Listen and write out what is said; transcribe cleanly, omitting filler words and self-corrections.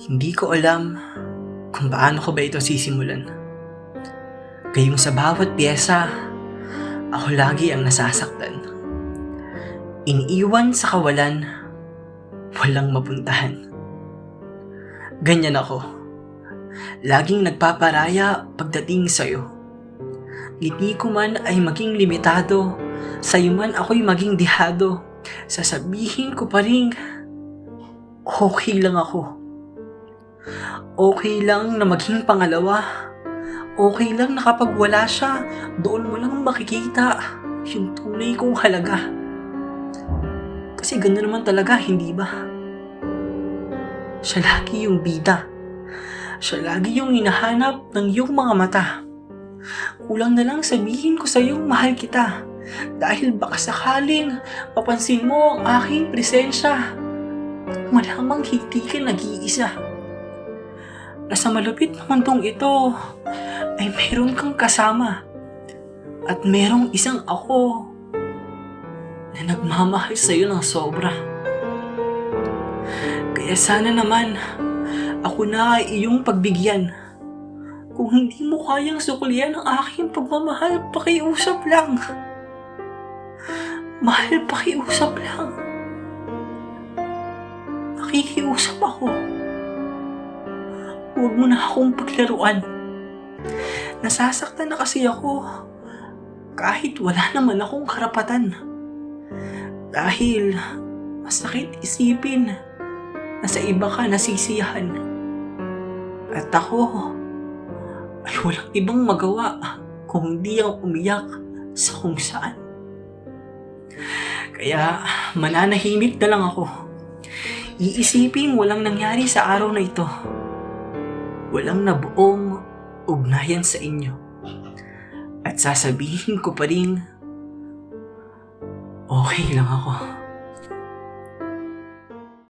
Hindi ko alam kung paano ko ba ito sisimulan. Gayong sa bawat piyesa, ako lagi ang nasasaktan. Iniiwan sa kawalan, walang mapuntahan. Ganyan ako. Laging nagpaparaya pagdating sa'yo. Ngiti ko man ay maging limitado, sa'yo man ako'y maging dihado. Sasabihin ko pa rin, okay lang ako. Okay lang na maging pangalawa. Okay lang na kapag wala siya, doon mo lang makikita yung tunay kong halaga. Kasi gano'n naman talaga, hindi ba? Siya lagi yung bida. Siya lagi yung hinahanap ng iyong mga mata. Kulang na lang sabihin ko sa iyong mahal kita. Dahil baka sakaling mapansin mo ang aking presensya. At malamang hindi ka nag-iisa. Nasa malupit na mundong ito ay meron kang kasama. At merong isang ako na nagmamahal sa iyo ng sobra. Kaya sana naman ako na ay iyong pagbigyan. Kung hindi mo kayang suklian ang aking pagmamahal, pakiusap lang. Mahal, pakiusap lang. Nakikiusap ako. Huwag mo na akong paglaruan. Nasasaktan na kasi ako. Kahit wala naman akong karapatan. Dahil masakit isipin na sa iba ka nasisiyahan. At ako ay walang ibang magawa kung hindi ang umiyak sa kung saan. Kaya mananahimik na lang ako. Iisipin walang nangyari sa araw na ito. Walang nabuong ugnayan sa inyo. At sasabihin ko pa rin, okay lang ako.